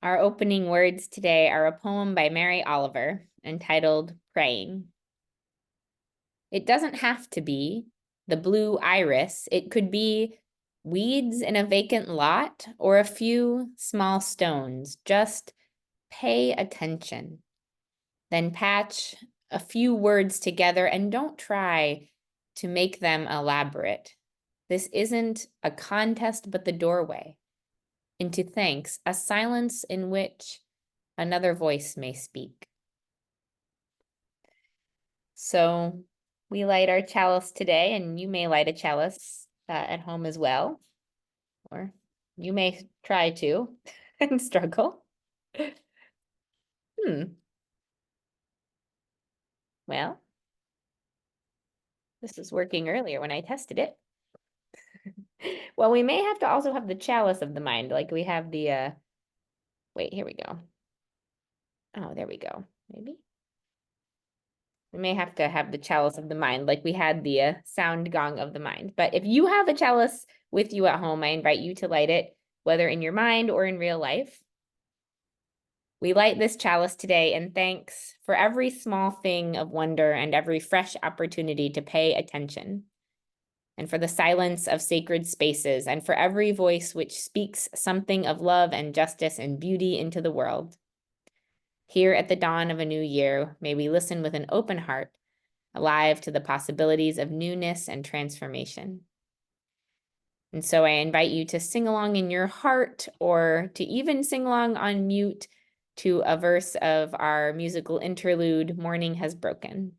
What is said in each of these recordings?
Our opening words today are a poem by Mary Oliver entitled Praying. It doesn't have to be the blue iris. It could be weeds in a vacant lot or a few small stones. Just pay attention. Then patch a few words together and don't try to make them elaborate. This isn't a contest, but the doorway into thanks, a silence in which another voice may speak. So we light our chalice today, and you may light a chalice at home as well, or you may try to and struggle. Well, this was working earlier when I tested it. Well, we may have to also have the chalice of the mind, like we have the, wait, here we go. Oh, there we go, maybe. We may have to have the chalice of the mind, like we had the sound gong of the mind. But if you have a chalice with you at home, I invite you to light it, whether in your mind or in real life. We light this chalice today in thanks for every small thing of wonder and every fresh opportunity to pay attention, and for the silence of sacred spaces, and for every voice which speaks something of love and justice and beauty into the world. Here at the dawn of a new year, may we listen with an open heart, alive to the possibilities of newness and transformation. And so I invite you to sing along in your heart, or to even sing along on mute to a verse of our musical interlude, Morning Has Broken.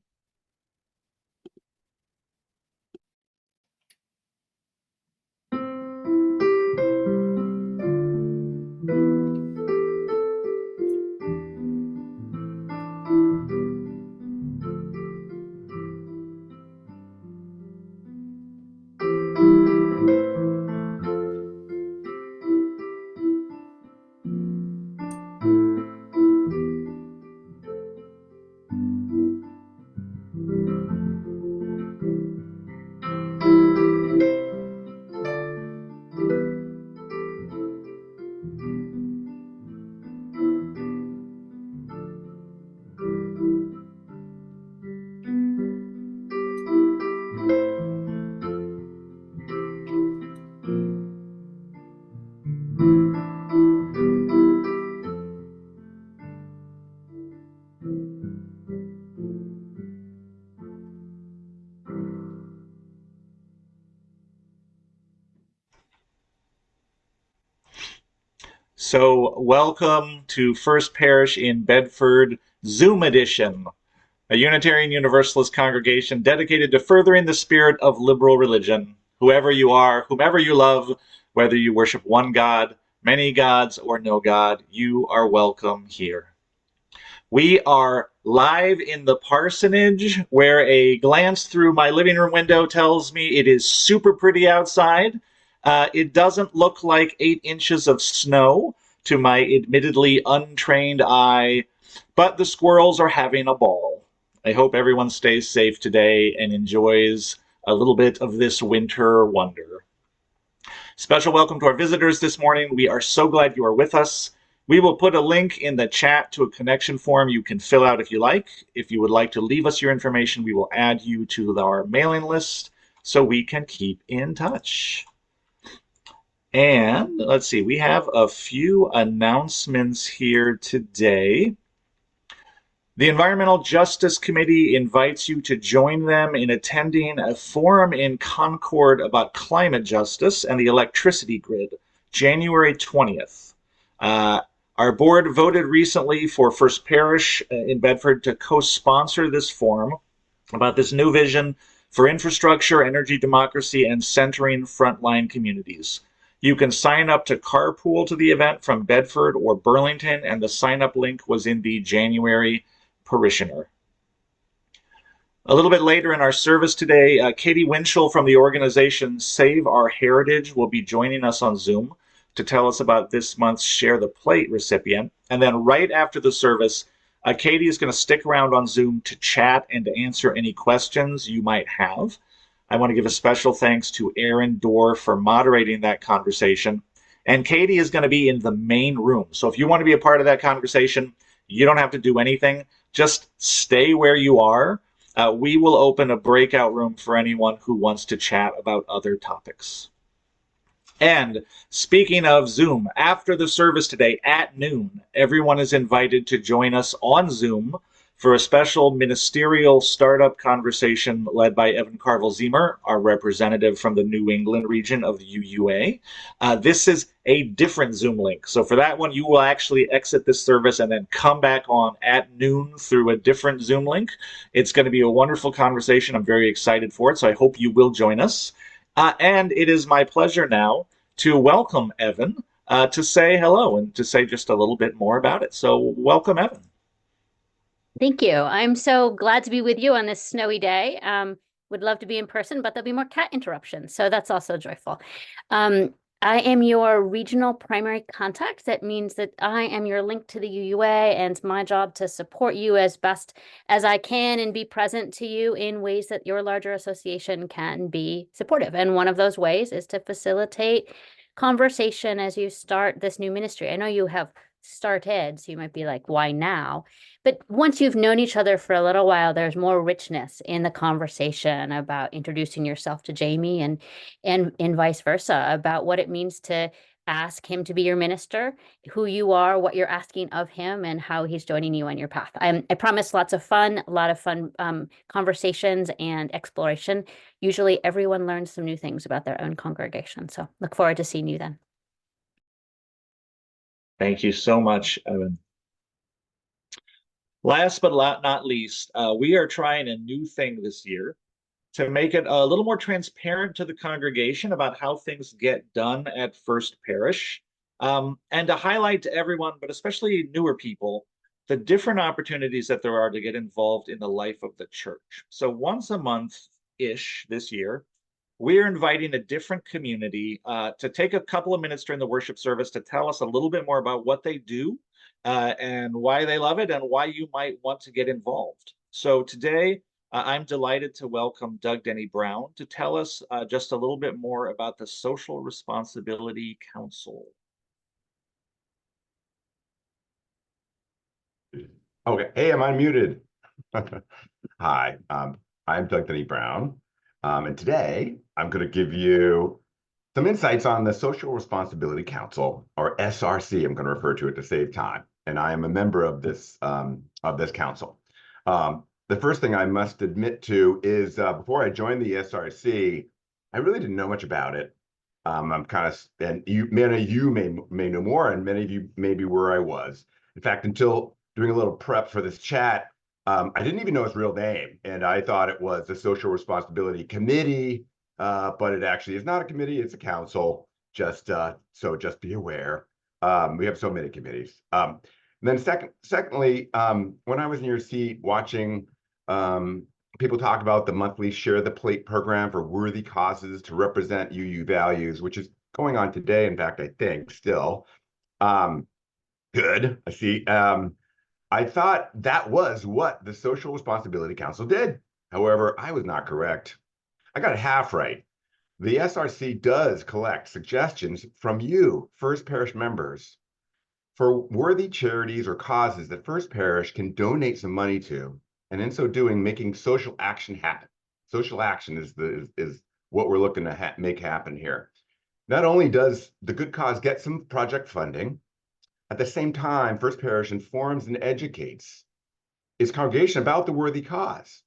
So, welcome to First Parish in Bedford, Zoom edition, a Unitarian Universalist congregation dedicated to furthering the spirit of liberal religion. Whoever you are, whomever you love, whether you worship one God, many gods, or no God, you are welcome here. We are live in the parsonage, where a glance through my living room window tells me it is super pretty outside. It doesn't look like 8 inches of snow to my admittedly untrained eye, but the squirrels are having a ball. I hope everyone stays safe today and enjoys a little bit of this winter wonder. Special welcome to our visitors this morning. We are so glad you are with us. We will put a link in the chat to a connection form you can fill out if you like. If you would like to leave us your information, we will add you to our mailing list so we can keep in touch. And let's see, we have a few announcements here today. The Environmental Justice Committee invites you to join them in attending a forum in Concord about climate justice and the electricity grid, January 20th. Our board voted recently for First Parish in Bedford to co-sponsor this forum about this new vision for infrastructure, energy democracy, and centering frontline communities. You can sign up to carpool to the event from Bedford or Burlington, and the sign-up link was in the January parishioner. A little bit later in our service today, Katie Winchell from the organization Save Our Heritage will be joining us on Zoom to tell us about this month's Share the Plate recipient. And then right after the service, Katie is going to stick around on Zoom to chat and to answer any questions you might have. I want to give a special thanks to Aaron Dorr for moderating that conversation. And Katie is going to be in the main room. So if you want to be a part of that conversation, you don't have to do anything. Just stay where you are. We will open a breakout room for anyone who wants to chat about other topics. And speaking of Zoom, after the service today at noon, everyone is invited to join us on Zoom for a special ministerial startup conversation led by Evan Carvel-Ziemer, our representative from the New England region of the UUA. This is a different Zoom link. So for that one, you will actually exit this service and then come back on at noon through a different Zoom link. It's going to be a wonderful conversation. I'm very excited for it, so I hope you will join us. And it is my pleasure now to welcome Evan to say hello and to say just a little bit more about it. So welcome, Evan. Thank you. I'm so glad to be with you on this snowy day. Would love to be in person, but there'll be more cat interruptions, so that's also joyful. I am your regional primary contact. That means that I am your link to the UUA, and it's my job to support you as best as I can and be present to you in ways that your larger association can be supportive. And one of those ways is to facilitate conversation as you start this new ministry. I know you have started, so you might be like, why now? But once you've known each other for a little while, there's more richness in the conversation about introducing yourself to Jamie and vice versa, about what it means to ask him to be your minister, who you are, what you're asking of him, and how he's joining you on your path. I promise a lot of fun conversations and exploration. Usually everyone learns some new things about their own congregation. So look forward to seeing you then. Thank you so much, Evan. Last but not least, we are trying a new thing this year to make it a little more transparent to the congregation about how things get done at First Parish, and to highlight to everyone, but especially newer people, the different opportunities that there are to get involved in the life of the church. So once a month-ish this year, we're inviting a different community to take a couple of minutes during the worship service to tell us a little bit more about what they do and why they love it and why you might want to get involved. So today, I'm delighted to welcome Doug Denny Brown to tell us just a little bit more about the Social Responsibility Council. Okay, hey, am I muted? Hi, I'm Doug Denny Brown, and today I'm going to give you some insights on the Social Responsibility Council, or SRC. I'm going to refer to it to save time, and I am a member of this council. The first thing I must admit to is before I joined the SRC, I really didn't know much about it. I'm kind of, and many of you may know more, and many of you may be where I was. In fact, until doing a little prep for this chat, I didn't even know its real name, and I thought it was the Social Responsibility Committee, but it actually is not a committee; it's a council. Just just be aware. We have so many committees. And then secondly, when I was in your seat watching people talk about the monthly Share the Plate program for worthy causes to represent UU values, which is going on today. In fact, I think still. Good. I see. I thought that was what the Social Responsibility Council did. However, I was not correct. I got it half right. The SRC does collect suggestions from you, First Parish members, for worthy charities or causes that First Parish can donate some money to, and in so doing, making social action happen. Social action is what we're looking to make happen here. Not only does the good cause get some project funding, at the same time, First Parish informs and educates its congregation about the worthy cause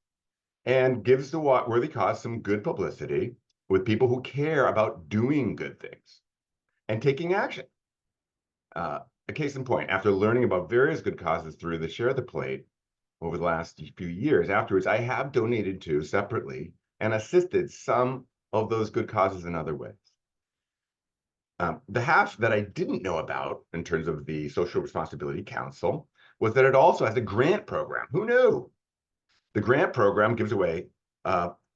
and gives the worthy cause some good publicity with people who care about doing good things and taking action. A case in point, after learning about various good causes through the Share the Plate over the last few years, afterwards, I have donated to separately and assisted some of those good causes in other ways. The half that I didn't know about in terms of the Social Responsibility Council was that it also has a grant program. Who knew? The grant program gives away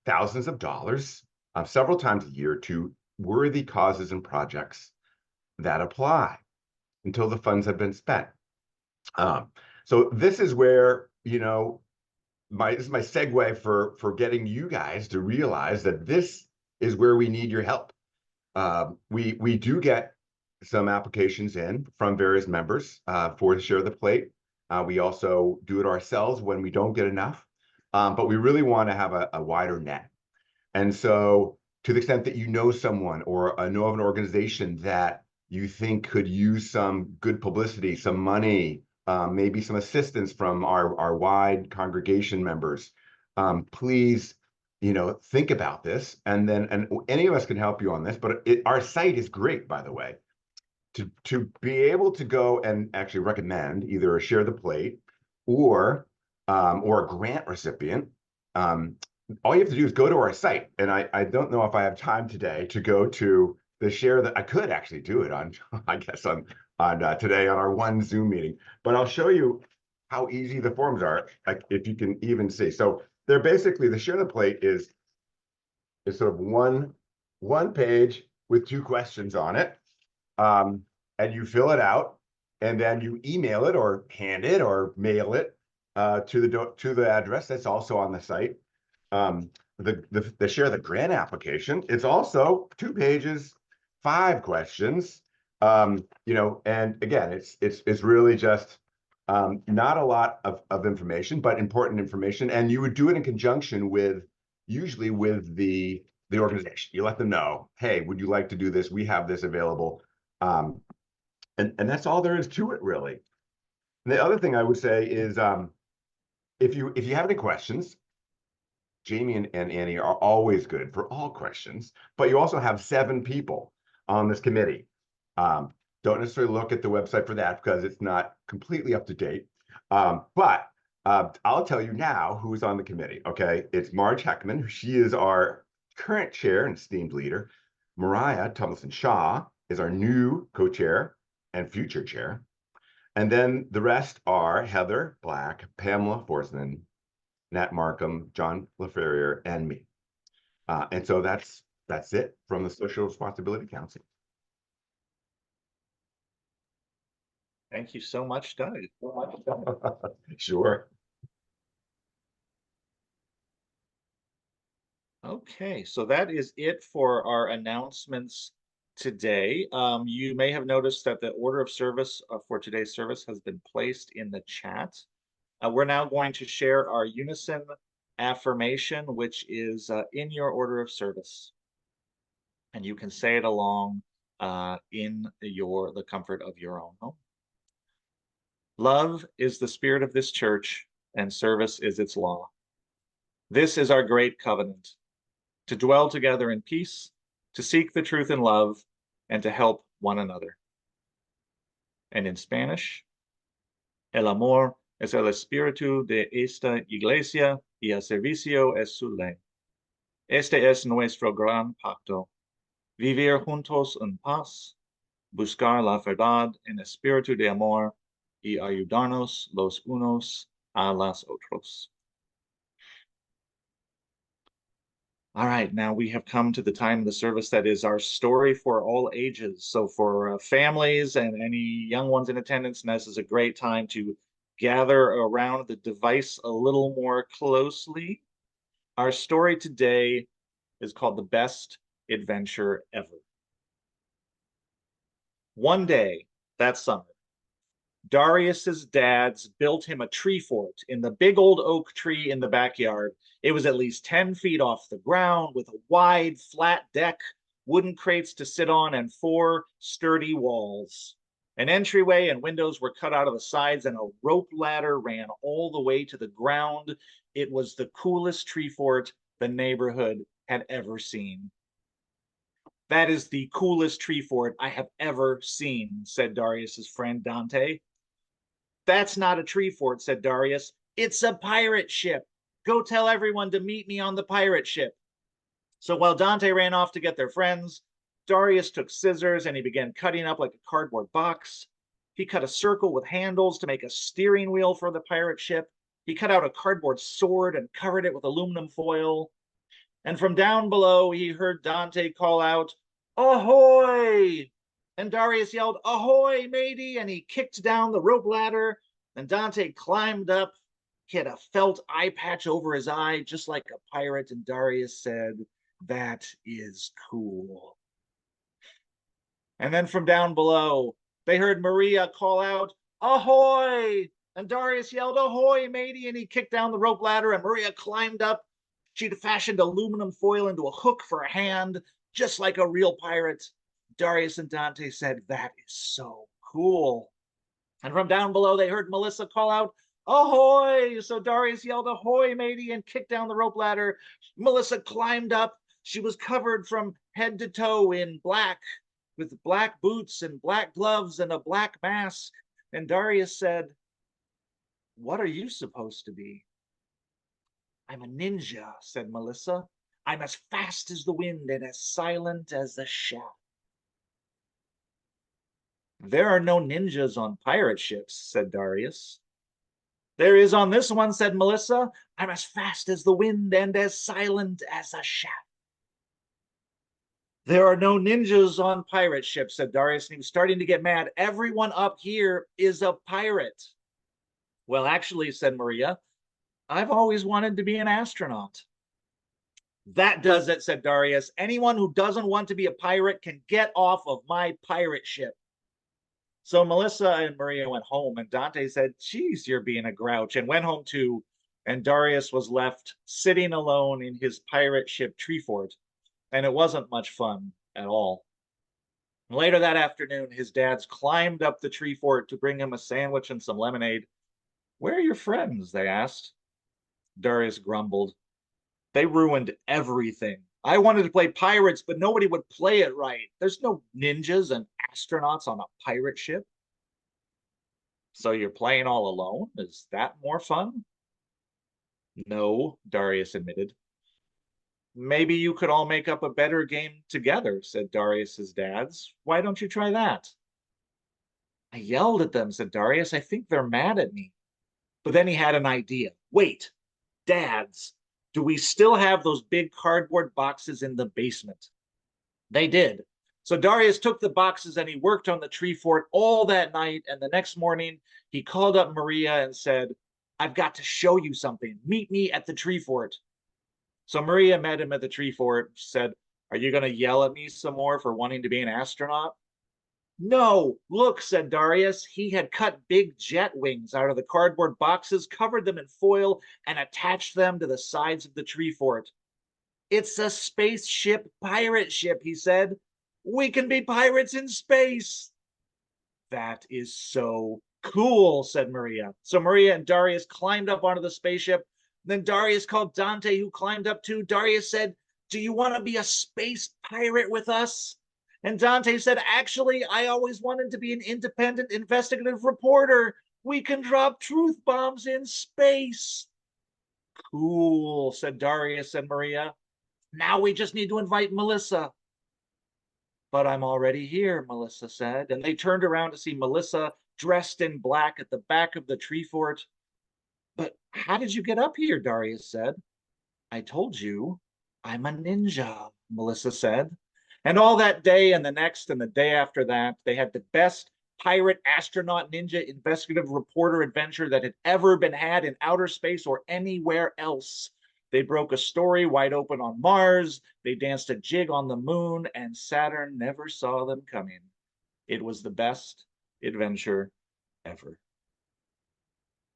thousands of dollars several times a year to worthy causes and projects that apply until the funds have been spent. So this is where, this is my segue for getting you guys to realize that this is where we need your help. We do get some applications in from various members for Share the Plate. We also do it ourselves when we don't get enough, but we really want to have a wider net. And so to the extent that you know someone or know of an organization that you think could use some good publicity, some money, maybe some assistance from our wide congregation members, please, think about this. And any of us can help you on this, but our site is great, by the way, to be able to go and actually recommend either a Share the Plate or a grant recipient. All you have to do is go to our site. And I don't know if I have time today to go to the share that I could actually do it on, I guess on today on our one Zoom meeting, but I'll show you how easy the forms are, like if you can even see. So they're basically, the Share the Plate is sort of one page with 2 questions on it. And you fill it out and then you email it or hand it or mail it to the address that's also on the site. The Share the Grant application, it's also 2 pages, 5 questions. And again, it's really just not a lot of information, but important information. And you would do it in conjunction usually with the organization. You let them know, hey, would you like to do this? We have this available. And that's all there is to it, really. And the other thing I would say is if you have any questions, Jamie and Annie are always good for all questions, but you also have 7 people on this committee. Don't necessarily look at the website for that because it's not completely up to date. But I'll tell you now who's on the committee, okay? It's Marge Heckman. She is our current chair and esteemed leader. Mariah Tomlinson-Shaw is our new co-chair and future chair. And then the rest are Heather Black, Pamela Forsman, Nat Markham, John LaFerrier, and me. And so that's it from the Social Responsibility Council. Thank you so much, Doug. Sure. Okay, so that is it for our announcements today. You may have noticed that the order of service for today's service has been placed in the chat. We're now going to share our unison affirmation, which is in your order of service. And you can say it along in the comfort of your own home. Love is the spirit of this church, and service is its law. This is our great covenant, to dwell together in peace to seek the truth in love, and to help one another. And in Spanish, el amor es el espíritu de esta iglesia y el servicio es su ley. Este es nuestro gran pacto, vivir juntos en paz, buscar la verdad en espíritu de amor y ayudarnos los unos a los otros. All right, now we have come to the time of the service that is our story for all ages. So for families and any young ones in attendance, this is a great time to gather around the device a little more closely. Our story today is called The Best Adventure Ever. One day that summer, Darius's dads built him a tree fort in the big old oak tree in the backyard. It was at least 10 feet off the ground with a wide, flat deck, wooden crates to sit on, and 4 sturdy walls. An entryway and windows were cut out of the sides, and a rope ladder ran all the way to the ground. It was the coolest tree fort the neighborhood had ever seen. That is the coolest tree fort I have ever seen, said Darius's friend Dante. That's not a tree fort, said Darius. It's a pirate ship. Go tell everyone to meet me on the pirate ship. So while Dante ran off to get their friends, Darius took scissors and he began cutting up like a cardboard box. He cut a circle with handles to make a steering wheel for the pirate ship. He cut out a cardboard sword and covered it with aluminum foil. And from down below, he heard Dante call out, "Ahoy!" And Darius yelled, "Ahoy, matey!" And he kicked down the rope ladder, and Dante climbed up. He had a felt eye patch over his eye, just like a pirate, and Darius said, "That is cool." And then from down below, they heard Maria call out, "Ahoy!" And Darius yelled, "Ahoy, matey!" And he kicked down the rope ladder, and Maria climbed up. She'd fashioned aluminum foil into a hook for a hand, just like a real pirate. Darius and Dante said, "That is so cool." And from down below, they heard Melissa call out, "Ahoy!" So Darius yelled, "Ahoy, matey!" and kicked down the rope ladder. Melissa climbed up. She was covered from head to toe in black, with black boots and black gloves and a black mask. And Darius said, "What are you supposed to be?" "I'm a ninja," said Melissa. "I'm as fast as the wind and as silent as a shadow." "There are no ninjas on pirate ships," said Darius. "There is on this one," said Melissa. "I'm as fast as the wind and as silent as a shadow." "There are no ninjas on pirate ships," said Darius, and he was starting to get mad. "Everyone up here is a pirate." "Well, actually," said Maria, "I've always wanted to be an astronaut." "That does it," said Darius. "Anyone who doesn't want to be a pirate can get off of my pirate ship." So Melissa and Maria went home, and Dante said, "Geez, you're being a grouch," and went home too. And Darius was left sitting alone in his pirate ship tree fort, and it wasn't much fun at all. Later that afternoon, his dads climbed up the tree fort to bring him a sandwich and some lemonade. "Where are your friends?" they asked. Darius grumbled. "They ruined everything. I wanted to play pirates, but nobody would play it right. There's no ninjas and astronauts on a pirate ship." "So you're playing all alone? Is that more fun?" "No," Darius admitted. "Maybe you could all make up a better game together," said Darius's dads. "Why don't you try that?" "I yelled at them," said Darius. "I think they're mad at me." But then he had an idea. "Wait, dads, do we still have those big cardboard boxes in the basement?" They did. So Darius took the boxes and he worked on the tree fort all that night. And the next morning, he called up Maria and said, "I've got to show you something. Meet me at the tree fort." So Maria met him at the tree fort and said, "Are you going to yell at me some more for wanting to be an astronaut?" "No, look," said Darius. He had cut big jet wings out of the cardboard boxes, covered them in foil, and attached them to the sides of the tree fort. "It's a spaceship pirate ship," he said. "We can be pirates in space." "That is so cool," said Maria. So Maria and Darius climbed up onto the spaceship. Then Darius called Dante, who climbed up too. Darius said, Do you want to be a space pirate with us? And Dante said, actually, I always wanted to be an independent investigative reporter. We can drop truth bombs in space. Cool, said Darius and Maria. Now we just need to invite Melissa. But I'm already here, Melissa said. And they turned around to see Melissa dressed in black at the back of the tree fort. But how did you get up here? Darius said. I told you, I'm a ninja, Melissa said. And all that day and the next and the day after that, they had the best pirate astronaut ninja investigative reporter adventure that had ever been had in outer space or anywhere else. They broke a story wide open on Mars, they danced a jig on the moon, and Saturn never saw them coming. It was the best adventure ever.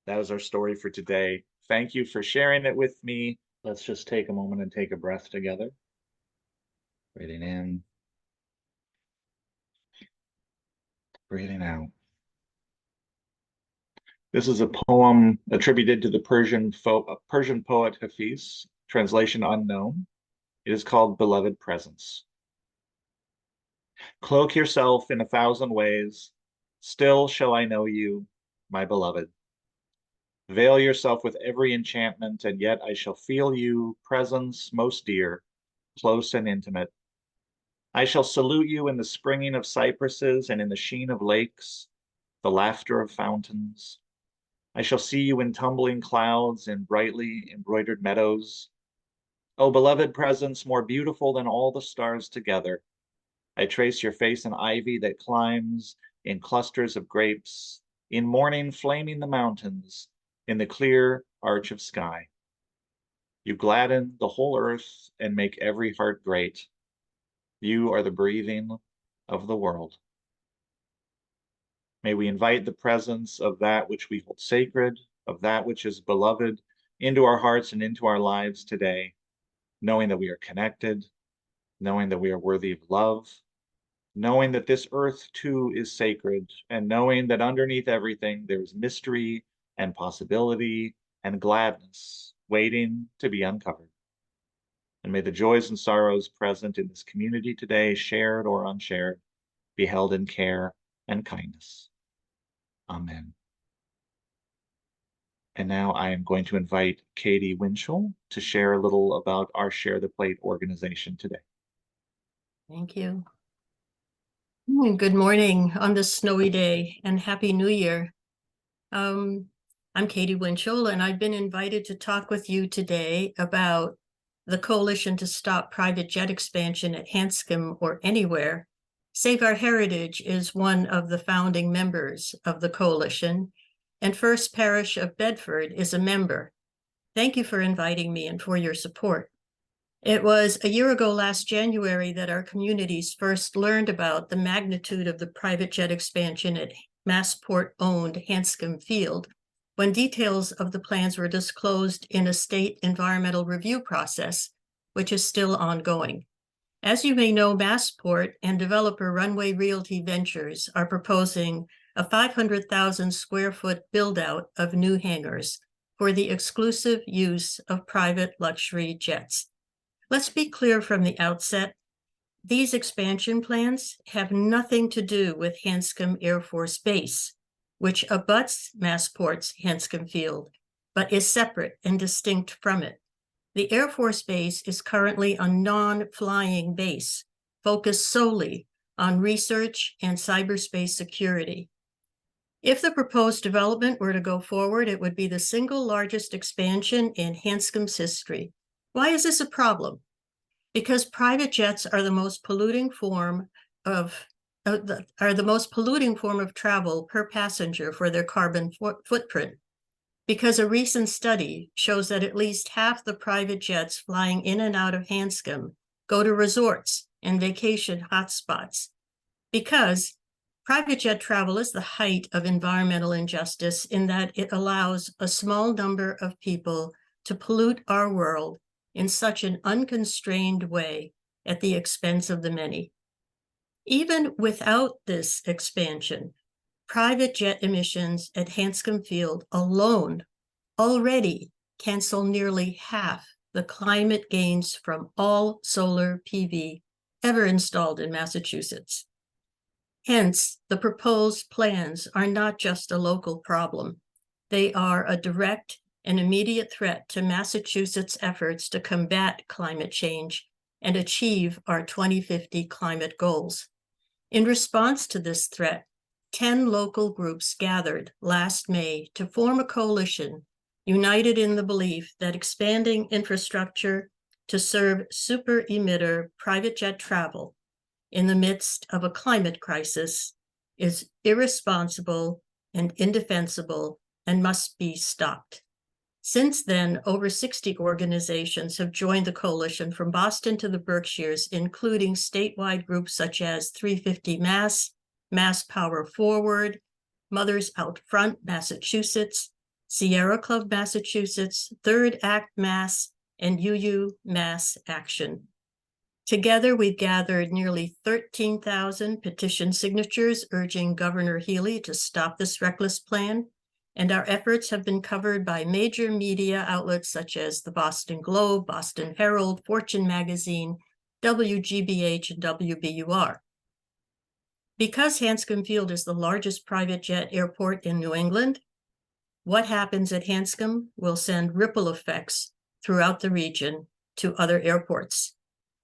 That is our story for today. Thank you for sharing it with me. Let's just take a moment and take a breath together. Breathing in, breathing out. This is a poem attributed to the Persian poet Hafiz, translation unknown. It is called Beloved Presence. Cloak yourself in 1,000 ways, still shall I know you, my beloved. Veil yourself with every enchantment, and yet I shall feel you, presence most dear, close and intimate. I shall salute you in the springing of cypresses and in the sheen of lakes, the laughter of fountains. I shall see you in tumbling clouds and brightly embroidered meadows. O beloved presence, more beautiful than all the stars together, I trace your face in ivy that climbs in clusters of grapes, in morning flaming the mountains, in the clear arch of sky. You gladden the whole earth and make every heart great. You are the breathing of the world. May we invite the presence of that which we hold sacred, of that which is beloved, into our hearts and into our lives today, knowing that we are connected, knowing that we are worthy of love, knowing that this earth too is sacred, and knowing that underneath everything there is mystery and possibility and gladness waiting to be uncovered. And may the joys and sorrows present in this community today, shared or unshared, be held in care and kindness. Amen. And now I am going to invite Katie Winchell to share a little about our Share the Plate organization today. Thank you. Good morning on this snowy day, and Happy New Year. I'm Katie Winchell, and I've been invited to talk with you today about the Coalition to Stop Private Jet Expansion at Hanscom or Anywhere. Save Our Heritage is one of the founding members of the coalition, and First Parish of Bedford is a member. Thank you for inviting me and for your support. It was a year ago last January that our communities first learned about the magnitude of the private jet expansion at Massport-owned Hanscom Field, when details of the plans were disclosed in a state environmental review process, which is still ongoing. As you may know, Massport and developer Runway Realty Ventures are proposing a 500,000 square foot build-out of new hangars for the exclusive use of private luxury jets. Let's be clear from the outset, these expansion plans have nothing to do with Hanscom Air Force Base, which abuts Massport's Hanscom Field, but is separate and distinct from it. The Air Force Base is currently a non-flying base, focused solely on research and cyberspace security. If the proposed development were to go forward, it would be the single largest expansion in Hanscom's history. Why is this a problem? Because private jets are the most polluting form of travel per passenger for their carbon footprint. Because a recent study shows that at least half the private jets flying in and out of Hanscom go to resorts and vacation hotspots. Because private jet travel is the height of environmental injustice in that it allows a small number of people to pollute our world in such an unconstrained way at the expense of the many. Even without this expansion, private jet emissions at Hanscom Field alone already cancel nearly half the climate gains from all solar PV ever installed in Massachusetts. Hence, the proposed plans are not just a local problem. They are a direct and immediate threat to Massachusetts' efforts to combat climate change and achieve our 2050 climate goals. In response to this threat, 10 local groups gathered last May to form a coalition united in the belief that expanding infrastructure to serve super emitter private jet travel in the midst of a climate crisis is irresponsible and indefensible and must be stopped. Since then, over 60 organizations have joined the coalition from Boston to the Berkshires, including statewide groups such as 350 Mass, Mass Power Forward, Mothers Out Front Massachusetts, Sierra Club Massachusetts, Third Act Mass, and UU Mass Action. Together, we've gathered nearly 13,000 petition signatures urging Governor Healy to stop this reckless plan, and our efforts have been covered by major media outlets such as the Boston Globe, Boston Herald, Fortune Magazine, WGBH, and WBUR. Because Hanscom Field is the largest private jet airport in New England, what happens at Hanscom will send ripple effects throughout the region to other airports.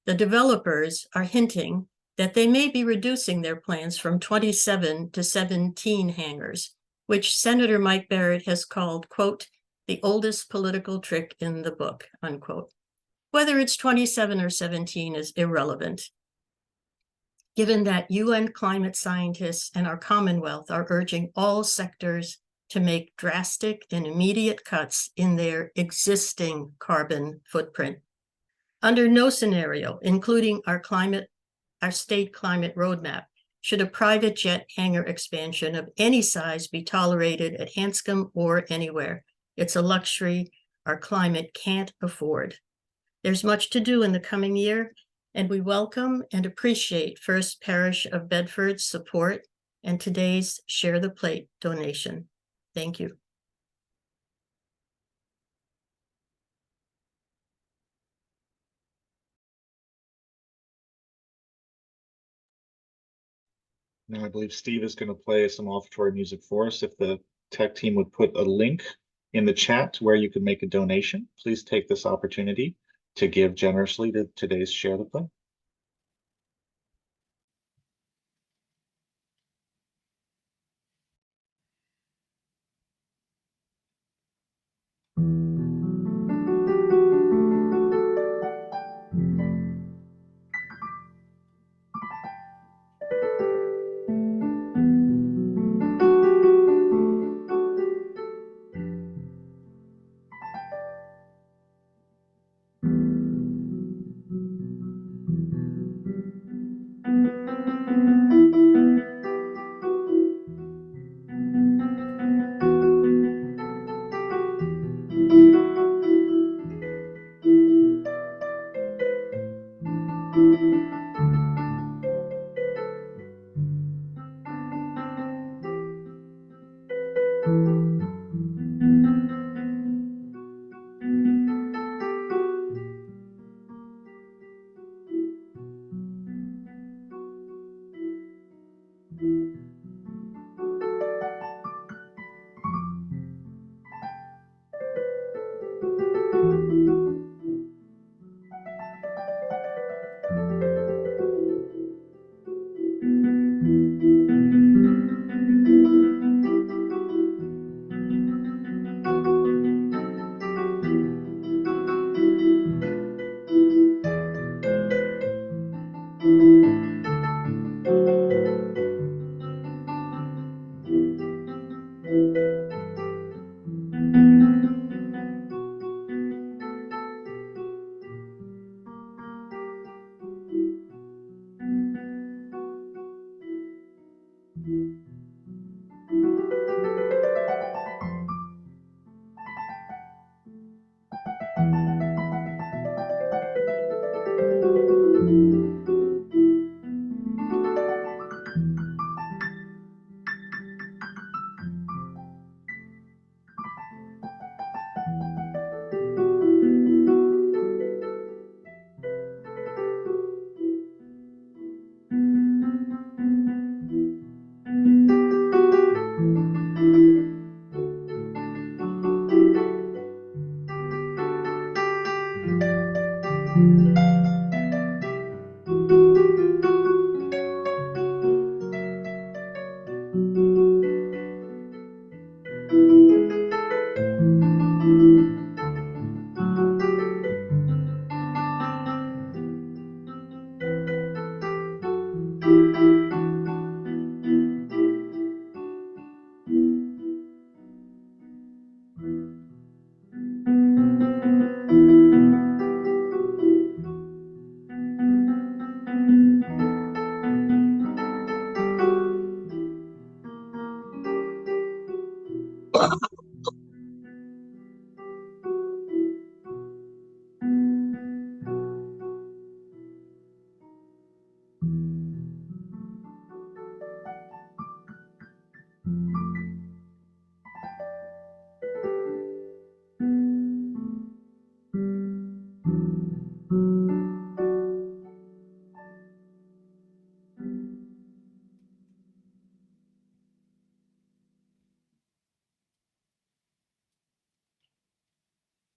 The developers are hinting that they may be reducing their plans from 27 to 17 hangars, which Senator Mike Barrett has called, quote, the oldest political trick in the book, unquote. Whether it's 27 or 17 is irrelevant, given that UN climate scientists and our Commonwealth are urging all sectors to make drastic and immediate cuts in their existing carbon footprint. Under no scenario, including our state climate roadmap, should a private jet hangar expansion of any size be tolerated at Hanscom or anywhere. It's a luxury our climate can't afford. There's much to do in the coming year, and we welcome and appreciate First Parish of Bedford's support and today's Share the Plate donation. Thank you. Now I believe Steve is going to play some offertory music for us. If the tech team would put a link in the chat where you can make a donation, please take this opportunity to give generously to today's Share the Plate.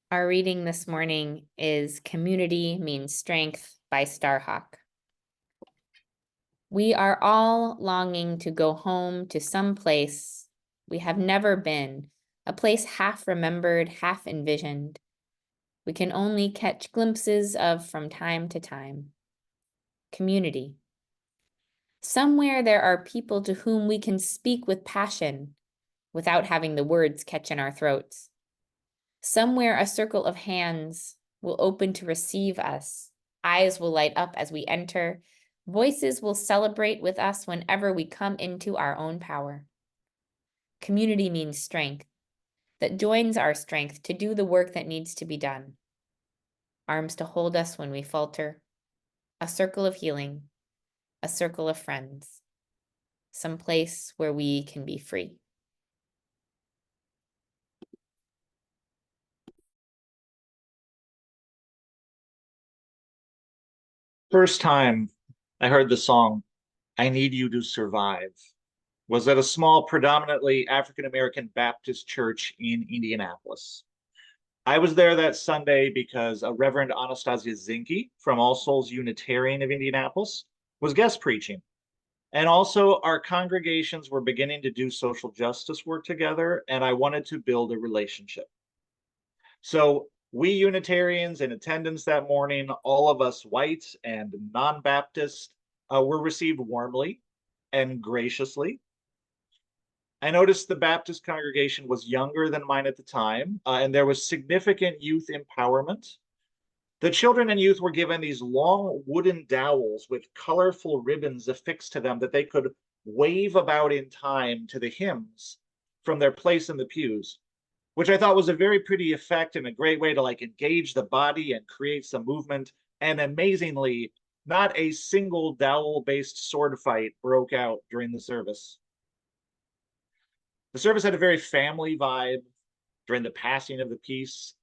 Our reading this morning is Community Means Strength by Starhawk. We are all longing to go home to some place we have never been, a place half remembered, half envisioned. We can only catch glimpses of from time to time. Community. Somewhere there are people to whom we can speak with passion without having the words catch in our throats. Somewhere a circle of hands will open to receive us. Eyes will light up as we enter. Voices will celebrate with us whenever we come into our own power. Community means strength that joins our strength to do the work that needs to be done. Arms to hold us when we falter. A circle of healing. A circle of friends. Some place where we can be free. First time I heard the song, I Need You to Survive, was at a small, predominantly African-American Baptist church in Indianapolis. I was there that Sunday because a Reverend Anastasia Zinke from All Souls Unitarian of Indianapolis was guest preaching. And also our congregations were beginning to do social justice work together, and I wanted to build a relationship. So we Unitarians in attendance that morning, all of us whites and non-Baptist, were received warmly and graciously. I noticed the Baptist congregation was younger than mine at the time, and there was significant youth empowerment. The children and youth were given these long wooden dowels with colorful ribbons affixed to them that they could wave about in time to the hymns from their place in the pews, which I thought was a very pretty effect and a great way to engage the body and create some movement. And amazingly, not a single dowel-based sword fight broke out during the service. The service had a very family vibe during the passing of the peace.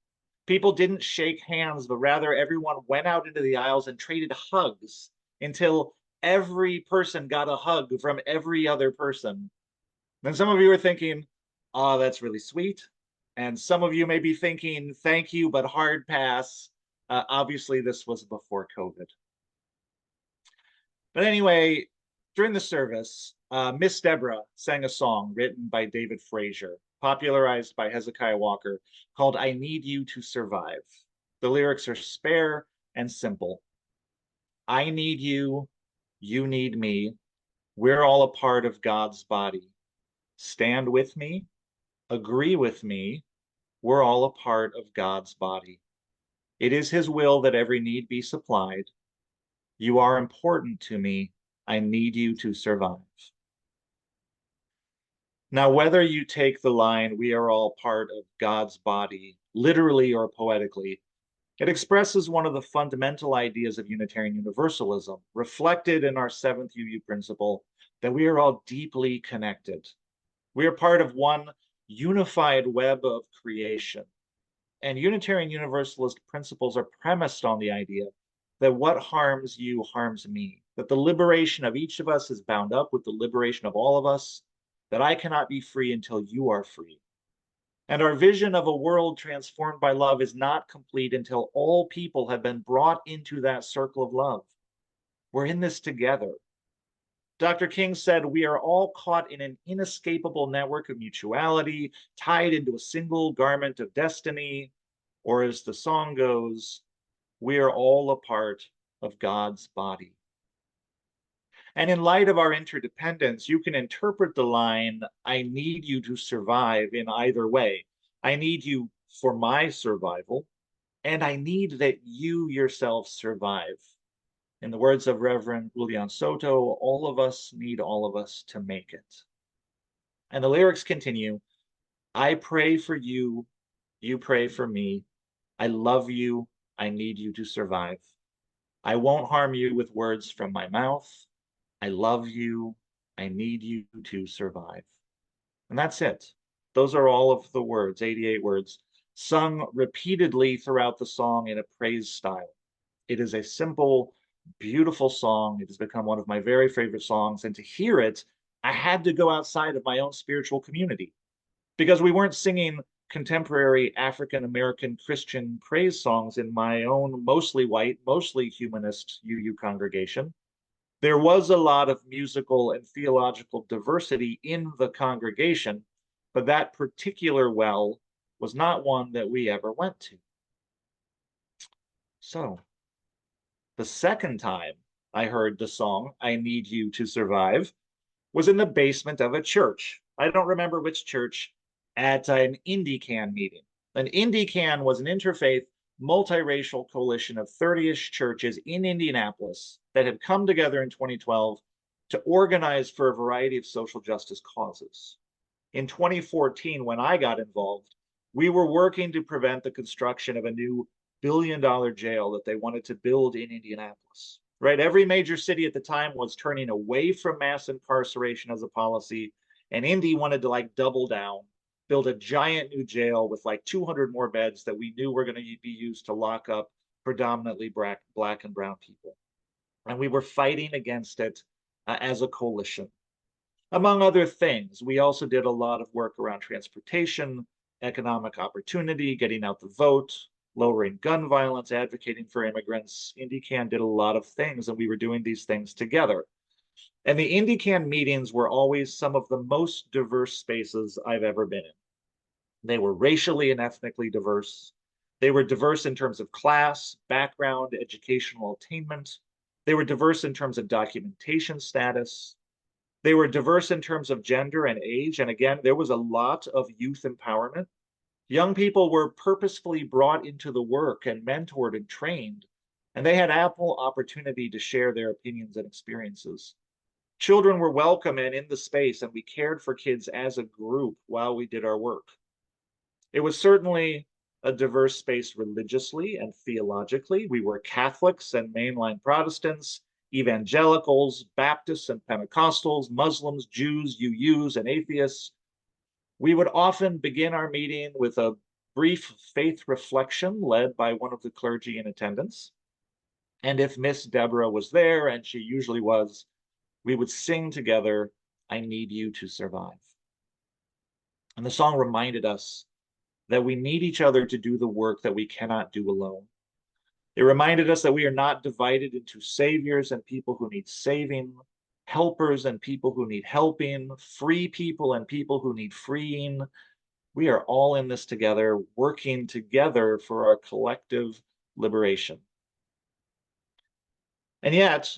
People didn't shake hands, but rather everyone went out into the aisles and traded hugs until every person got a hug from every other person. And some of you are thinking, oh, that's really sweet. And some of you may be thinking, thank you, but hard pass. Obviously, this was before COVID. But anyway, during the service, Miss Deborah sang a song written by David Frazier, popularized by Hezekiah Walker, called I Need You to Survive. The lyrics are spare and simple. I need you, you need me. We're all a part of God's body. Stand with me, agree with me. We're all a part of God's body. It is his will that every need be supplied. You are important to me. I need you to survive. Now, whether you take the line, we are all part of God's body, literally or poetically, it expresses one of the fundamental ideas of Unitarian Universalism, reflected in our seventh UU principle, that we are all deeply connected. We are part of one unified web of creation. And Unitarian Universalist principles are premised on the idea that what harms you harms me, that the liberation of each of us is bound up with the liberation of all of us, that I cannot be free until you are free. And our vision of a world transformed by love is not complete until all people have been brought into that circle of love. We're in this together. Dr. King said, we are all caught in an inescapable network of mutuality, tied into a single garment of destiny, or as the song goes, we are all a part of God's body. And in light of our interdependence, you can interpret the line, I need you to survive, in either way. I need you for my survival, and I need that you yourself survive. In the words of Reverend Julian Soto, all of us need all of us to make it. And the lyrics continue, I pray for you, you pray for me. I love you, I need you to survive. I won't harm you with words from my mouth. I love you, I need you to survive. And that's it. Those are all of the words, 88 words, sung repeatedly throughout the song in a praise style. It is a simple, beautiful song. It has become one of my very favorite songs. And to hear it, I had to go outside of my own spiritual community because we weren't singing contemporary African American Christian praise songs in my own mostly white, mostly humanist UU congregation. There was a lot of musical and theological diversity in the congregation, but that particular well was not one that we ever went to. So, the second time I heard the song, I Need You to Survive, was in the basement of a church. I don't remember which church, at an IndyCan meeting. An IndyCan was an interfaith, multiracial coalition of 30-ish churches in Indianapolis that had come together in 2012 to organize for a variety of social justice causes. In 2014, when I got involved, we were working to prevent the construction of a new billion-dollar jail that they wanted to build in Indianapolis. Right? Every major city at the time was turning away from mass incarceration as a policy, and Indy wanted to like double down, build a giant new jail with like 200 more beds that we knew were going to be used to lock up predominantly black and brown people. And we were fighting against it as a coalition. Among other things, we also did a lot of work around transportation, economic opportunity, getting out the vote, lowering gun violence, advocating for immigrants. IndyCan did a lot of things, and we were doing these things together. And the IndyCan meetings were always some of the most diverse spaces I've ever been in. They were racially and ethnically diverse. They were diverse in terms of class, background, educational attainment. They were diverse in terms of documentation status. They were diverse in terms of gender and age. And again, there was a lot of youth empowerment. Young people were purposefully brought into the work and mentored and trained, and they had ample opportunity to share their opinions and experiences. Children were welcome and in the space, and we cared for kids as a group while we did our work. It was certainly a diverse space religiously and theologically. We were Catholics and mainline Protestants, evangelicals, Baptists and Pentecostals, Muslims, Jews, UUs, and atheists. We would often begin our meeting with a brief faith reflection led by one of the clergy in attendance. And if Miss Deborah was there, and she usually was, we would sing together, I Need You to Survive. And the song reminded us that we need each other to do the work that we cannot do alone. It reminded us that we are not divided into saviors and people who need saving, helpers and people who need helping, free people and people who need freeing. We are all in this together, working together for our collective liberation. And yet,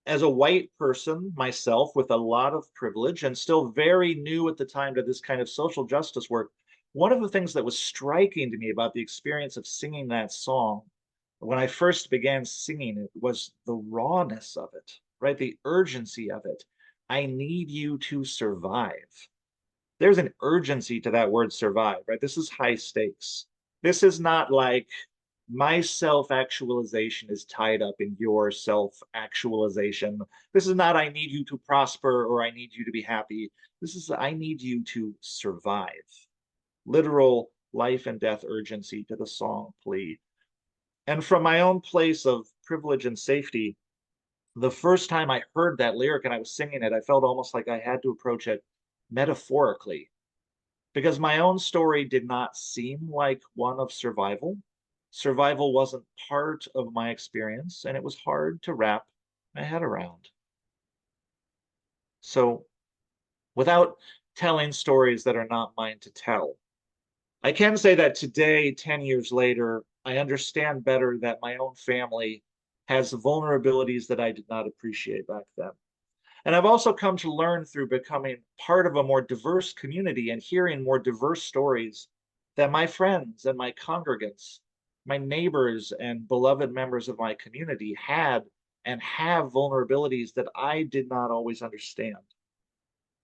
as a white person myself with a lot of privilege and still very new at the time to this kind of social justice work, one of the things that was striking to me about the experience of singing that song when I first began singing it was the rawness of it, right? The urgency of it. I need you to survive. There's an urgency to that word survive, right? This is high stakes. This is not like my self-actualization is tied up in your self-actualization. This is not I need you to prosper or I need you to be happy. This is I need you to survive. Literal life and death urgency to the song plea. And from my own place of privilege and safety, the first time I heard that lyric and I was singing it, I felt almost like I had to approach it metaphorically, because my own story did not seem like one of survival. Survival wasn't part of my experience, and it was hard to wrap my head around. So, without telling stories that are not mine to tell, I can say that today, 10 years later, I understand better that my own family has vulnerabilities that I did not appreciate back then. And I've also come to learn through becoming part of a more diverse community and hearing more diverse stories that my friends and my congregants, my neighbors and beloved members of my community had and have vulnerabilities that I did not always understand.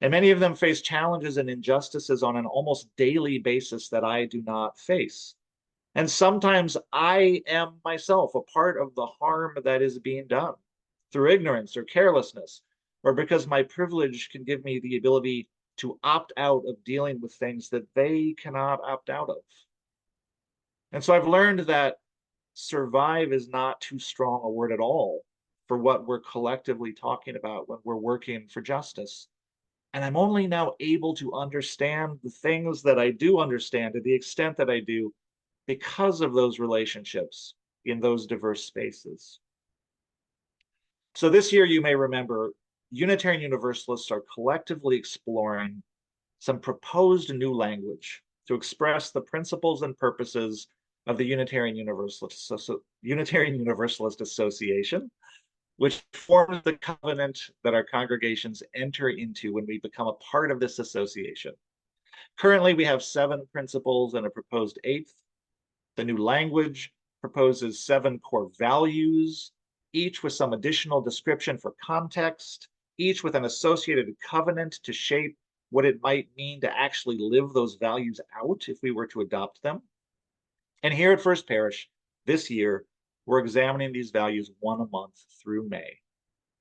And many of them face challenges and injustices on an almost daily basis that I do not face. And sometimes I am myself a part of the harm that is being done through ignorance or carelessness, or because my privilege can give me the ability to opt out of dealing with things that they cannot opt out of. And so I've learned that survive is not too strong a word at all for what we're collectively talking about when we're working for justice. And I'm only now able to understand the things that I do understand to the extent that I do because of those relationships in those diverse spaces. So this year, you may remember, Unitarian Universalists are collectively exploring some proposed new language to express the principles and purposes of the Unitarian Universalist Association, which forms the covenant that our congregations enter into when we become a part of this association. Currently, we have 7 principles and a proposed 8th. The new language proposes 7 core values, each with some additional description for context, each with an associated covenant to shape what it might mean to actually live those values out if we were to adopt them. And here at First Parish, this year, we're examining these values 1 a month through May.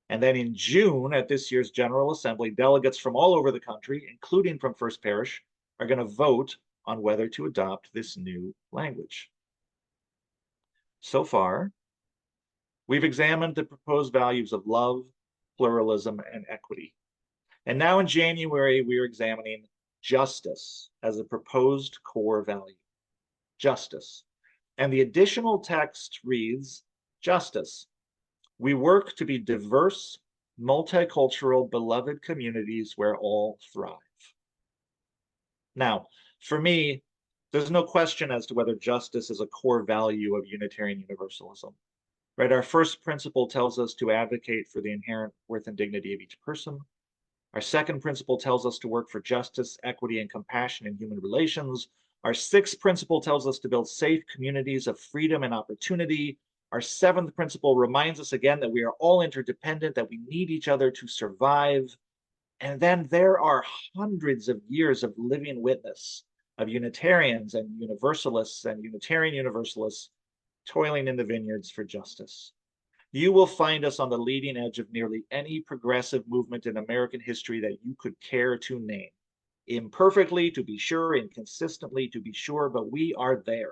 And then in June, at this year's General Assembly, delegates from all over the country, including from First Parish, are going to vote on whether to adopt this new language. So far, we've examined the proposed values of love, pluralism, and equity. And now in January, we are examining justice as a proposed core value. Justice. And the additional text reads, justice. We work to be diverse, multicultural, beloved communities where all thrive. Now, for me, there's no question as to whether justice is a core value of Unitarian Universalism. Right? Our first principle tells us to advocate for the inherent worth and dignity of each person. Our second principle tells us to work for justice, equity, and compassion in human relations. Our 6th principle tells us to build safe communities of freedom and opportunity. Our 7th principle reminds us again that we are all interdependent, that we need each other to survive. And then there are hundreds of years of living witness of Unitarians and Universalists and Unitarian Universalists toiling in the vineyards for justice. You will find us on the leading edge of nearly any progressive movement in American history that you could care to name. Imperfectly, to be sure, inconsistently, to be sure, but we are there.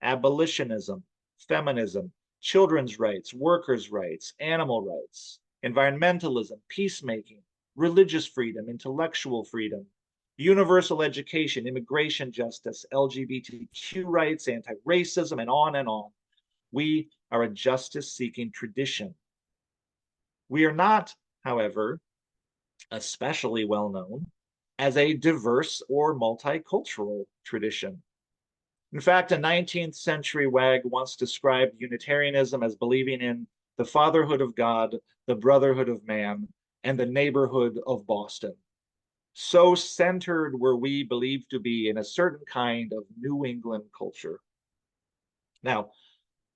Abolitionism, feminism, children's rights, workers' rights, animal rights, environmentalism, peacemaking, religious freedom, intellectual freedom, universal education, immigration justice, LGBTQ rights, anti-racism, and on and on. We are a justice-seeking tradition. We are not, however, especially well known as a diverse or multicultural tradition. In fact, a 19th century wag once described Unitarianism as believing in the fatherhood of God, the brotherhood of man, and the neighborhood of Boston. So centered were we believed to be in a certain kind of New England culture. Now,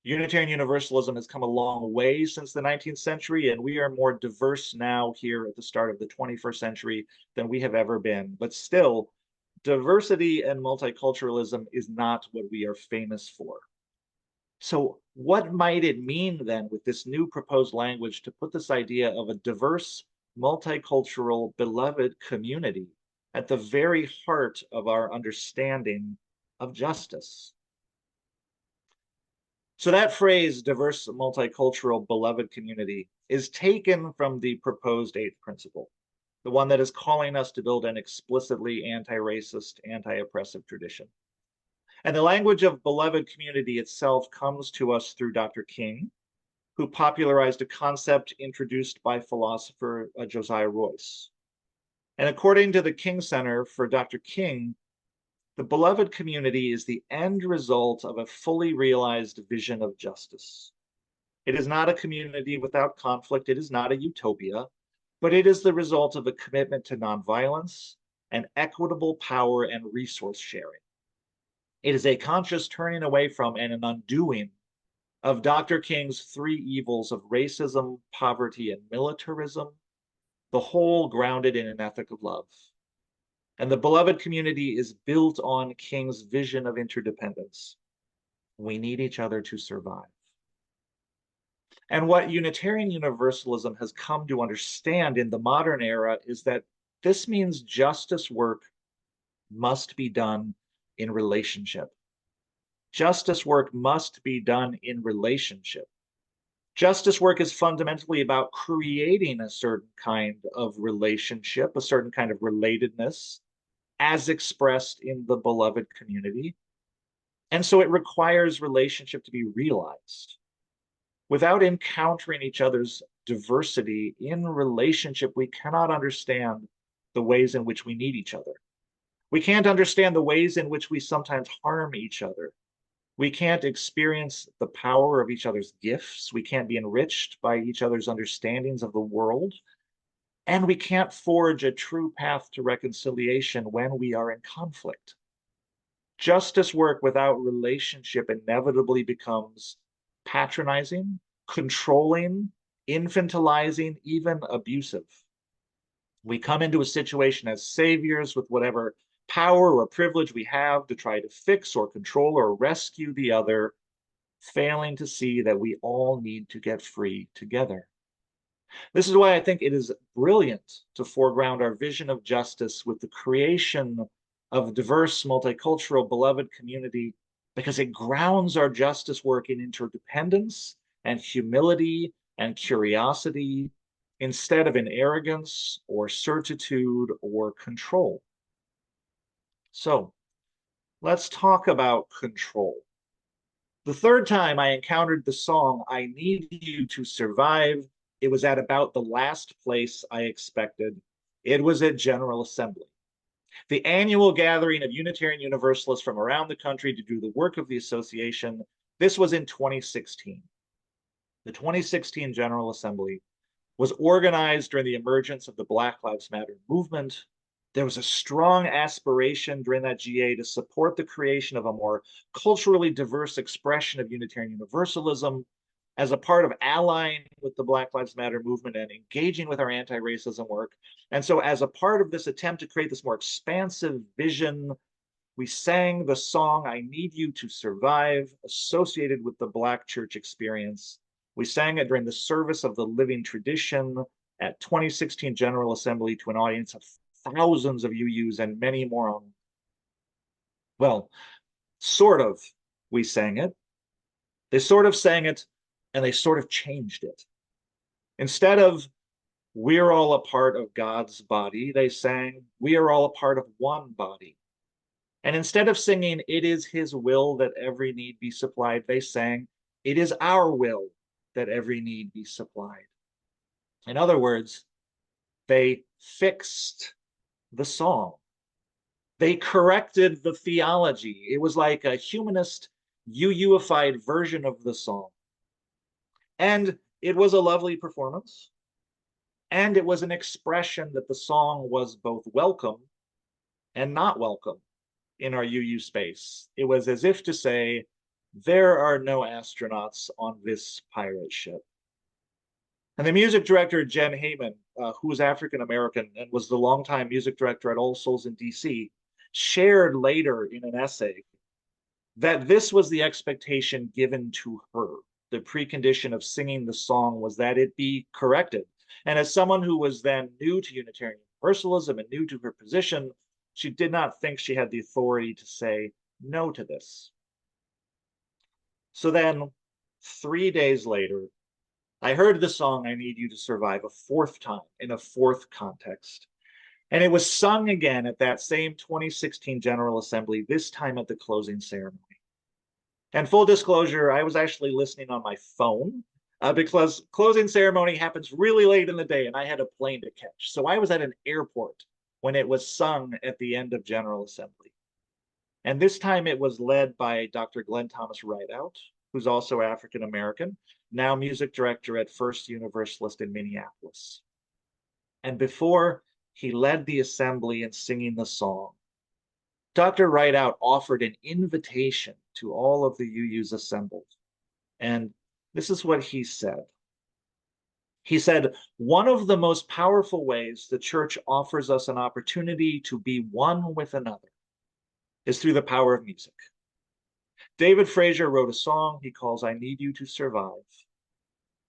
Unitarian Universalism has come a long way since the 19th century, and we are more diverse now here at the start of the 21st century than we have ever been. But still, diversity and multiculturalism is not what we are famous for. So what might it mean then with this new proposed language to put this idea of a diverse, multicultural, beloved community at the very heart of our understanding of justice? So that phrase, diverse, multicultural, beloved community, is taken from the proposed 8th principle, the one that is calling us to build an explicitly anti-racist, anti-oppressive tradition. And the language of beloved community itself comes to us through Dr. King, who popularized a concept introduced by philosopher Josiah Royce. And according to the King Center, for Dr. King, the beloved community is the end result of a fully realized vision of justice. It is not a community without conflict. It is not a utopia, but it is the result of a commitment to nonviolence and equitable power and resource sharing. It is a conscious turning away from and an undoing of Dr. King's 3 evils of racism, poverty, and militarism, the whole grounded in an ethic of love. And the beloved community is built on King's vision of interdependence. We need each other to survive. And what Unitarian Universalism has come to understand in the modern era is that this means justice work must be done in relationship. Justice work must be done in relationship. Justice work is fundamentally about creating a certain kind of relationship, a certain kind of relatedness, as expressed in the beloved community. And so it requires relationship to be realized. Without encountering each other's diversity in relationship, we cannot understand the ways in which we need each other. We can't understand the ways in which we sometimes harm each other. We can't experience the power of each other's gifts. We can't be enriched by each other's understandings of the world. And we can't forge a true path to reconciliation when we are in conflict. Justice work without relationship inevitably becomes patronizing, controlling, infantilizing, even abusive. We come into a situation as saviors with whatever power or privilege we have to try to fix or control or rescue the other, failing to see that we all need to get free together. This is why I think it is brilliant to foreground our vision of justice with the creation of a diverse, multicultural, beloved community, because it grounds our justice work in interdependence and humility and curiosity instead of in arrogance or certitude or control. So let's talk about control. The third time I encountered the song, I Need You to Survive, it was at about the last place I expected. It was at General Assembly, the annual gathering of Unitarian Universalists from around the country to do the work of the association. This was in 2016. The 2016 General Assembly was organized during the emergence of the Black Lives Matter movement. There was a strong aspiration during that GA to support the creation of a more culturally diverse expression of Unitarian Universalism as a part of allying with the Black Lives Matter movement and engaging with our anti-racism work. And so as a part of this attempt to create this more expansive vision, we sang the song, I Need You to Survive, associated with the Black church experience. We sang it during the service of the Living Tradition at 2016 General Assembly to an audience of thousands of UUs and many more. Well, sort of, we sang it. They sort of sang it, and they sort of changed it. Instead of, we're all a part of God's body, they sang, we are all a part of one body. And instead of singing, it is his will that every need be supplied, they sang, it is our will that every need be supplied. In other words, they fixed the song. They corrected the theology. It was like a humanist, UUified version of the song. And it was a lovely performance. And it was an expression that the song was both welcome and not welcome in our UU space. It was as if to say, there are no astronauts on this pirate ship. And the music director, Jen Heyman, who was African-American and was the longtime music director at All Souls in DC, shared later in an essay that this was the expectation given to her. The precondition of singing the song was that it be corrected. And as someone who was then new to Unitarian Universalism and new to her position, she did not think she had the authority to say no to this. So then, 3 days later, I heard the song I Need You to Survive a fourth time in a fourth context. And it was sung again at that same 2016 General Assembly, this time at the closing ceremony. And full disclosure, I was actually listening on my phone because closing ceremony happens really late in the day and I had a plane to catch. So I was at an airport when it was sung at the end of General Assembly. And this time it was led by Dr. Glenn Thomas Rideout, who's also African American, now music director at First Universalist in Minneapolis. And before he led the assembly in singing the song, Dr. Rideout offered an invitation to all of the UUs assembled. And this is what he said. He said, one of the most powerful ways the church offers us an opportunity to be one with another is through the power of music. David Frazier wrote a song he calls I Need You to Survive.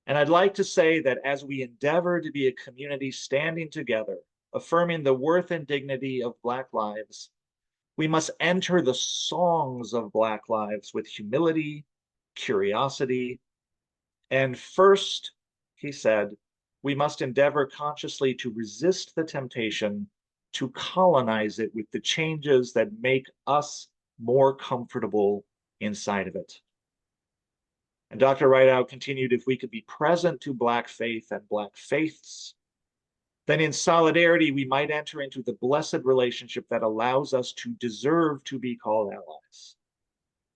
And I'd like to say that as we endeavor to be a community standing together, affirming the worth and dignity of Black lives, we must enter the songs of Black lives with humility, curiosity, And first, he said, we must endeavor consciously to resist the temptation to colonize it with the changes that make us more comfortable inside of it. And Dr. Rideout continued, if we could be present to Black faith and Black faiths, then in solidarity, we might enter into the blessed relationship that allows us to deserve to be called allies.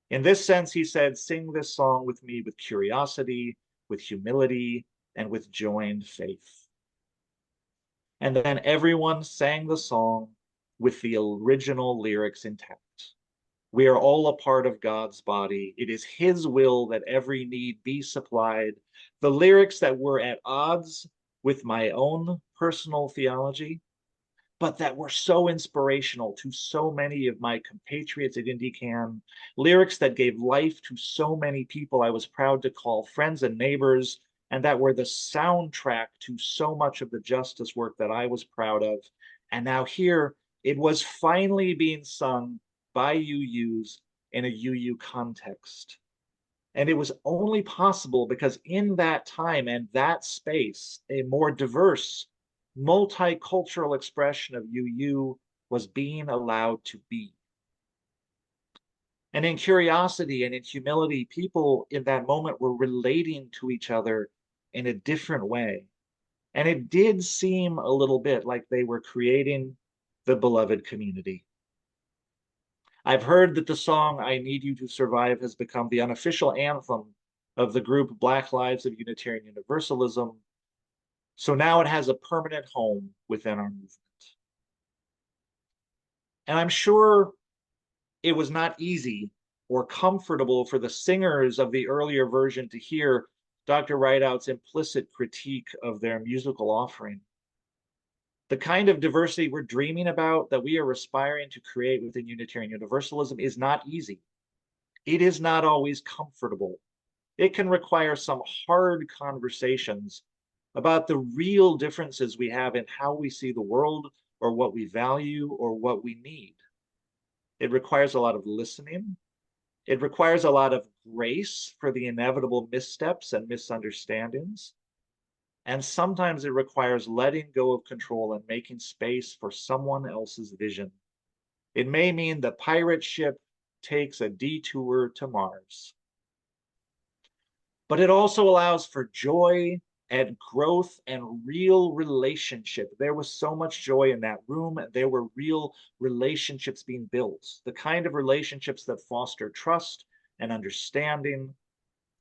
In this sense, he said, sing this song with me with curiosity, with humility, and with joined faith. And then everyone sang the song with the original lyrics intact. We are all a part of God's body. It is his will that every need be supplied. The lyrics that were at odds with my own personal theology, but that were so inspirational to so many of my compatriots at IndyCan, lyrics that gave life to so many people I was proud to call friends and neighbors, and that were the soundtrack to so much of the justice work that I was proud of. And now here, it was finally being sung by UUs in a UU context. And it was only possible because in that time and that space, a more diverse, multicultural expression of UU was being allowed to be. And in curiosity and in humility, people in that moment were relating to each other in a different way. And it did seem a little bit like they were creating the beloved community. I've heard that the song I Need You to Survive has become the unofficial anthem of the group Black Lives of Unitarian Universalism. So now it has a permanent home within our movement. And I'm sure it was not easy or comfortable for the singers of the earlier version to hear Dr. Rideout's implicit critique of their musical offering. The kind of diversity we're dreaming about, that we are aspiring to create within Unitarian Universalism, is not easy. It is not always comfortable. It can require some hard conversations about the real differences we have in how we see the world, or what we value, or what we need. It requires a lot of listening. It requires a lot of grace for the inevitable missteps and misunderstandings. And sometimes it requires letting go of control and making space for someone else's vision. It may mean the pirate ship takes a detour to Mars. But it also allows for joy and growth and real relationship. There was so much joy in that room. There were real relationships being built, the kind of relationships that foster trust and understanding,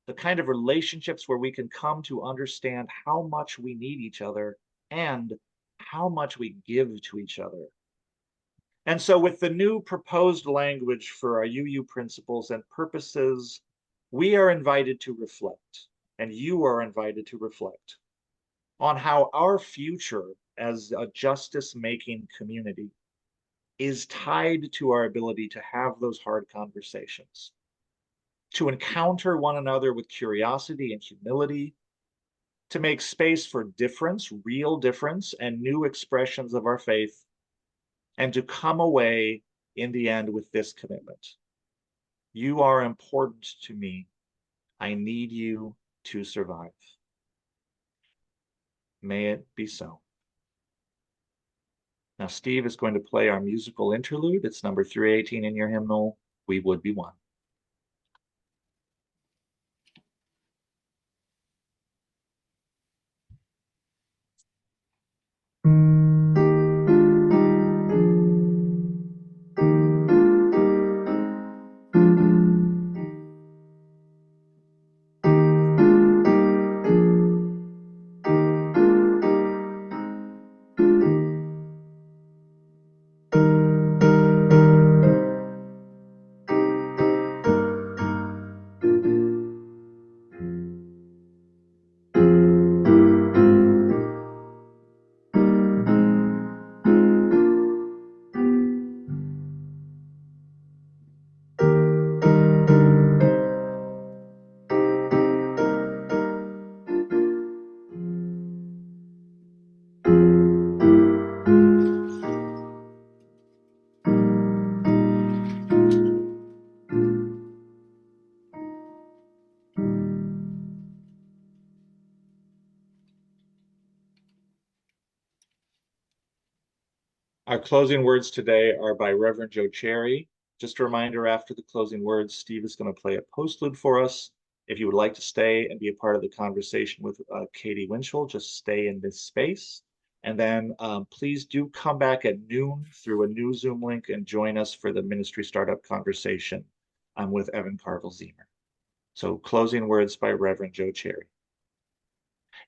the kind of relationships where we can come to understand how much we need each other and how much we give to each other. And so with the new proposed language for our UU principles and purposes, we are invited to reflect, and you are invited to reflect on how our future as a justice-making community is tied to our ability to have those hard conversations, to encounter one another with curiosity and humility, to make space for difference, real difference, and new expressions of our faith, and to come away in the end with this commitment. You are important to me. I need you to survive. May it be so. Now, Steve is going to play our musical interlude. It's number 318 in your hymnal, We Would Be One. Our closing words today are by Reverend Joe Cherry. Just a reminder, after the closing words, Steve is going to play a postlude for us. If you would like to stay and be a part of the conversation with Katie Winchell, just stay in this space. And then please do come back at noon through a new Zoom link and join us for the ministry startup conversation with Evan Carville-Zemer. So closing words by Reverend Joe Cherry.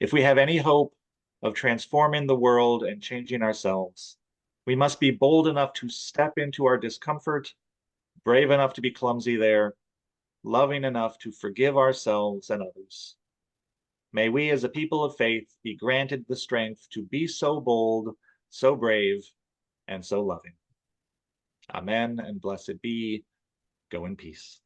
If we have any hope of transforming the world and changing ourselves, we must be bold enough to step into our discomfort, brave enough to be clumsy there, loving enough to forgive ourselves and others. May we as a people of faith be granted the strength to be so bold, so brave, and so loving. Amen and blessed be. Go in peace.